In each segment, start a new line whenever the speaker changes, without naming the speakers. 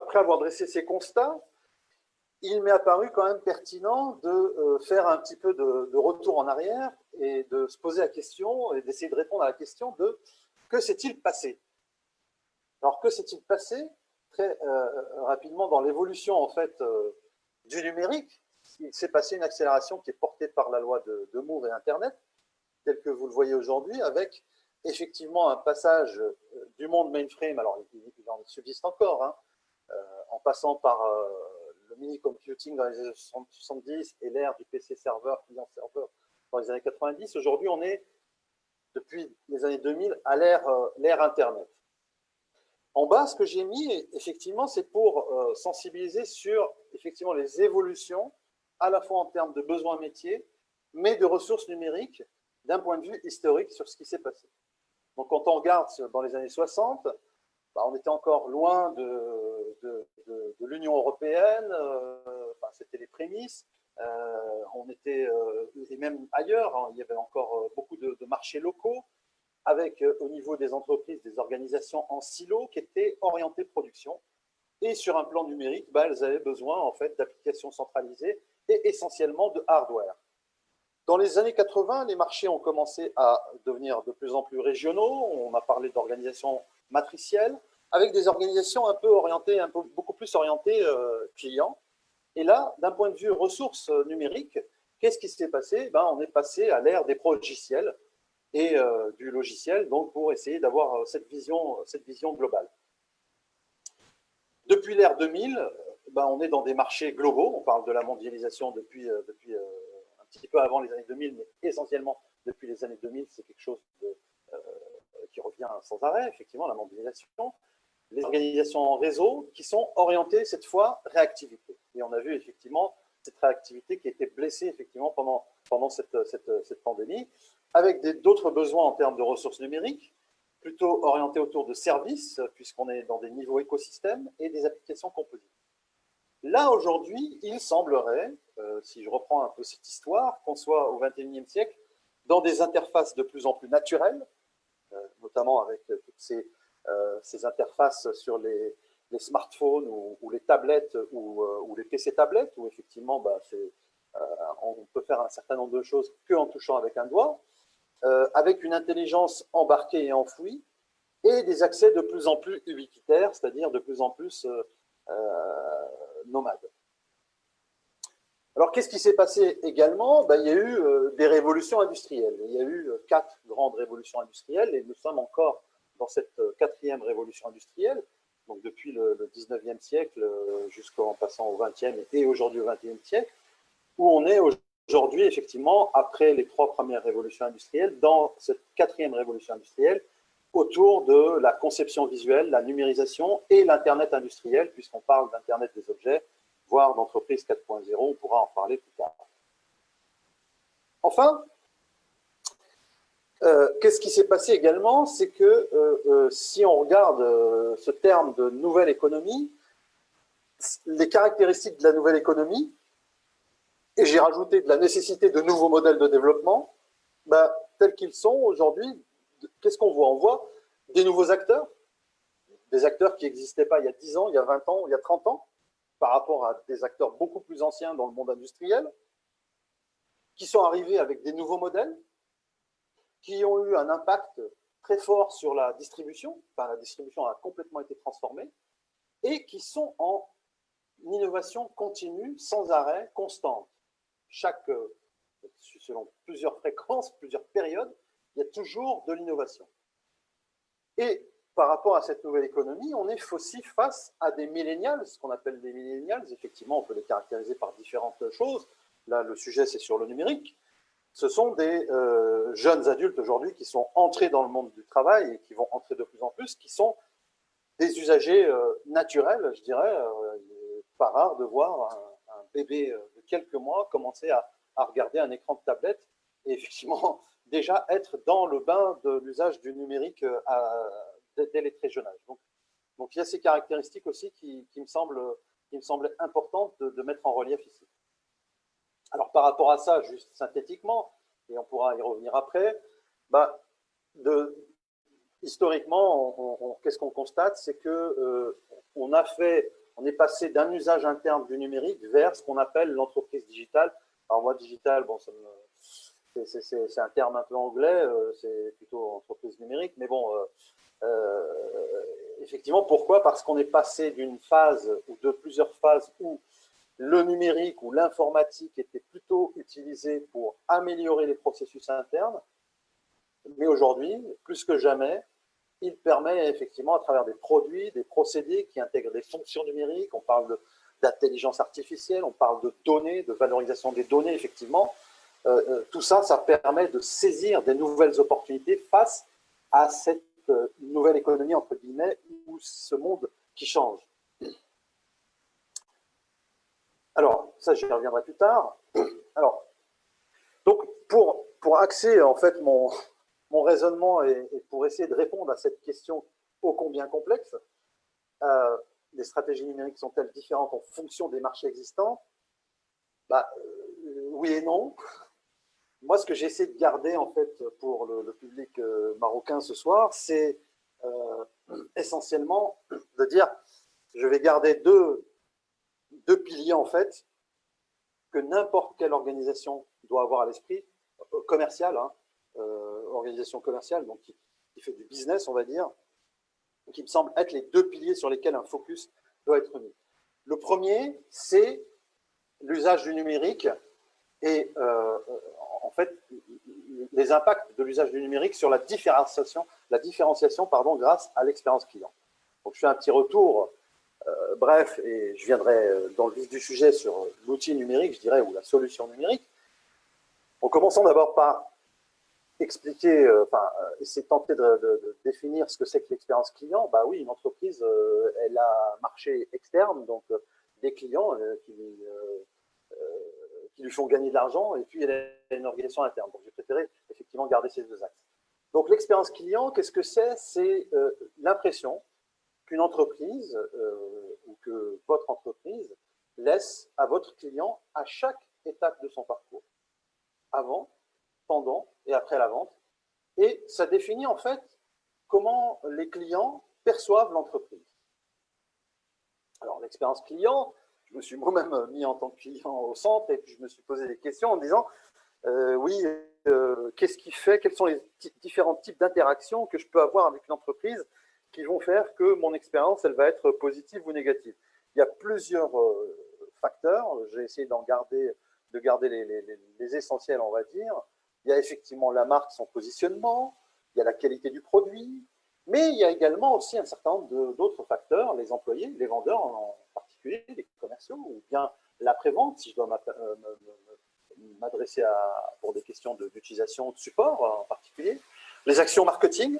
après avoir dressé ces constats, il m'est apparu quand même pertinent de faire un petit peu de retour en arrière et de se poser la question et d'essayer de répondre à la question de que s'est-il passé? Alors, que s'est-il passé très rapidement dans l'évolution en fait du numérique? Il s'est passé une accélération qui est portée par la loi de Moore et Internet, tel que vous le voyez aujourd'hui, avec effectivement un passage du monde mainframe, alors il en subsiste encore, hein, en passant par le mini-computing dans les années 70 et l'ère du PC serveur, client-serveur dans les années 90. Aujourd'hui, on est, depuis les années 2000, à l'ère Internet. En bas, ce que j'ai mis, effectivement, c'est pour sensibiliser sur effectivement les évolutions, à la fois en termes de besoins métiers, mais de ressources numériques, d'un point de vue historique sur ce qui s'est passé. Donc, quand on regarde dans les années 60, bah, on était encore loin de l'Union européenne, enfin, c'était les prémices, on était, et même ailleurs, hein, il y avait encore beaucoup de marchés locaux, avec au niveau des entreprises, des organisations en silo qui étaient orientées production. Et sur un plan numérique, bah, elles avaient besoin en fait d'applications centralisées et essentiellement de hardware. Dans les années 80, les marchés ont commencé à devenir de plus en plus régionaux. On a parlé d'organisations matricielles, avec des organisations un peu orientées, beaucoup plus orientées clients. Et là, d'un point de vue ressources numériques, qu'est-ce qui s'est passé? Ben, on est passé à l'ère des progiciels et du logiciel, donc pour essayer d'avoir cette vision globale. Depuis l'ère 2000, ben, on est dans des marchés globaux. On parle de la mondialisation depuis un petit peu avant les années 2000, mais essentiellement depuis les années 2000, c'est quelque chose qui revient sans arrêt, effectivement, la mondialisation. Les organisations en réseau qui sont orientées cette fois réactivité. Et on a vu effectivement cette réactivité qui a été blessée effectivement pendant cette pandémie, avec d'autres besoins en termes de ressources numériques, plutôt orientés autour de services, puisqu'on est dans des niveaux écosystèmes et des applications composites. Là, aujourd'hui, il semblerait, si je reprends un peu cette histoire, qu'on soit au XXIe siècle dans des interfaces de plus en plus naturelles, notamment avec toutes ces interfaces sur les smartphones ou les tablettes ou les PC tablettes, où effectivement, bah, on peut faire un certain nombre de choses qu'en touchant avec un doigt, avec une intelligence embarquée et enfouie, et des accès de plus en plus ubiquitaires, c'est-à-dire de plus en plus nomades. Alors, qu'est-ce qui s'est passé également? Ben, il y a eu des révolutions industrielles. Il y a eu 4 grandes révolutions industrielles, et nous sommes encore dans cette 4e révolution industrielle, donc depuis le 19e siècle jusqu'en passant au 20e et aujourd'hui au 21e siècle, où on est aujourd'hui, effectivement, après les 3 premières révolutions industrielles, dans cette 4e révolution industrielle, autour de la conception visuelle, la numérisation et l'Internet industriel, puisqu'on parle d'Internet des objets, voire d'entreprise 4.0, on pourra en parler plus tard. Enfin, qu'est-ce qui s'est passé également? C'est que si on regarde ce terme de nouvelle économie, les caractéristiques de la nouvelle économie, et j'ai rajouté de la nécessité de nouveaux modèles de développement, ben, tels qu'ils sont aujourd'hui, qu'est-ce qu'on voit? On voit des nouveaux acteurs, des acteurs qui n'existaient pas il y a 10 ans, il y a 20 ans, il y a 30 ans, par rapport à des acteurs beaucoup plus anciens dans le monde industriel, qui sont arrivés avec des nouveaux modèles, qui ont eu un impact très fort sur la distribution, enfin la distribution a complètement été transformée, et qui sont en innovation continue, sans arrêt, constante. Selon plusieurs fréquences, plusieurs périodes, il y a toujours de l'innovation. Et par rapport à cette nouvelle économie, on est aussi face à des millennials, ce qu'on appelle des millennials. Effectivement, on peut les caractériser par différentes choses. Là, le sujet, c'est sur le numérique. Ce sont des jeunes adultes aujourd'hui qui sont entrés dans le monde du travail et qui vont entrer de plus en plus, qui sont des usagers naturels, je dirais. Pas rare de voir un bébé de quelques mois commencer à regarder un écran de tablette et effectivement déjà être dans le bain de l'usage du numérique dès les très jeunes âges. Donc il y a ces caractéristiques aussi qui me semblaient importantes de mettre en relief ici. Alors par rapport à ça, juste synthétiquement, et on pourra y revenir après, bah, historiquement, qu'est-ce qu'on constate? C'est qu'on a fait On est passé d'un usage interne du numérique vers ce qu'on appelle l'entreprise digitale. Alors moi, digital, bon, c'est un terme un peu anglais, c'est plutôt entreprise numérique, mais bon, effectivement, pourquoi? Parce qu'on est passé d'une phase ou de plusieurs phases où le numérique ou l'informatique était plutôt utilisé pour améliorer les processus internes, mais aujourd'hui, plus que jamais, il permet effectivement, à travers des produits, des procédés qui intègrent des fonctions numériques, on parle d'intelligence artificielle, on parle de données, de valorisation des données, effectivement. Tout ça, ça permet de saisir des nouvelles opportunités face à cette nouvelle économie, entre guillemets, ou ce monde qui change. Alors, ça, j'y reviendrai plus tard. Alors, donc, pour axer, en fait, mon raisonnement et pour essayer de répondre à cette question ô combien complexe, les stratégies numériques sont-elles différentes en fonction des marchés existants? Oui et non. Moi, ce que j'essaie de garder, en fait, pour le public marocain ce soir, c'est essentiellement de dire, je vais garder deux piliers, en fait, que n'importe quelle organisation doit avoir à l'esprit, commerciale, hein, organisation commerciale, donc qui fait du business, on va dire, qui me semble être les deux piliers sur lesquels un focus doit être mis. Le premier, c'est l'usage du numérique et en fait les impacts de l'usage du numérique sur la différenciation grâce à l'expérience client. Donc je fais un petit retour bref, et je viendrai dans le vif du sujet sur l'outil numérique, je dirais, ou la solution numérique. En commençant d'abord par expliquer, essayer de tenter de définir ce que c'est que l'expérience client. Bah oui, une entreprise, elle a un marché externe, donc des clients qui lui font gagner de l'argent, et puis elle a une organisation interne. Donc j'ai préféré effectivement garder ces deux axes. Donc l'expérience client, qu'est-ce que c'est? C'est l'impression qu'une entreprise ou que votre entreprise laisse à votre client à chaque étape de son parcours, avant, pendant et après la vente. Et ça définit en fait comment les clients perçoivent l'entreprise. Alors l'expérience client, je me suis moi-même mis en tant que client au centre et puis je me suis posé des questions en me disant oui, qu'est-ce qui fait, quels sont les différents types d'interactions que je peux avoir avec une entreprise qui vont faire que mon expérience, elle va être positive ou négative. Il y a plusieurs facteurs, j'ai essayé de garder les essentiels, on va dire. Il y a effectivement la marque, son positionnement, il y a la qualité du produit, mais il y a également aussi un certain nombre d'autres facteurs, les employés, les vendeurs en particulier, les commerciaux, ou bien l'après-vente, si je dois m'adresser pour des questions d'utilisation de support en particulier, les actions marketing,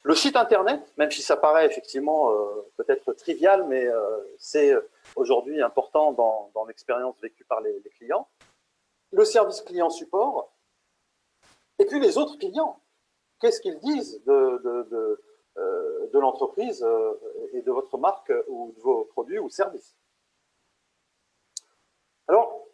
le site internet, même si ça paraît effectivement peut-être trivial, mais c'est aujourd'hui important dans l'expérience vécue par les clients, le service client support, et puis les autres clients. Qu'est-ce qu'ils disent de l'entreprise et de votre marque ou de vos produits ou services? Alors,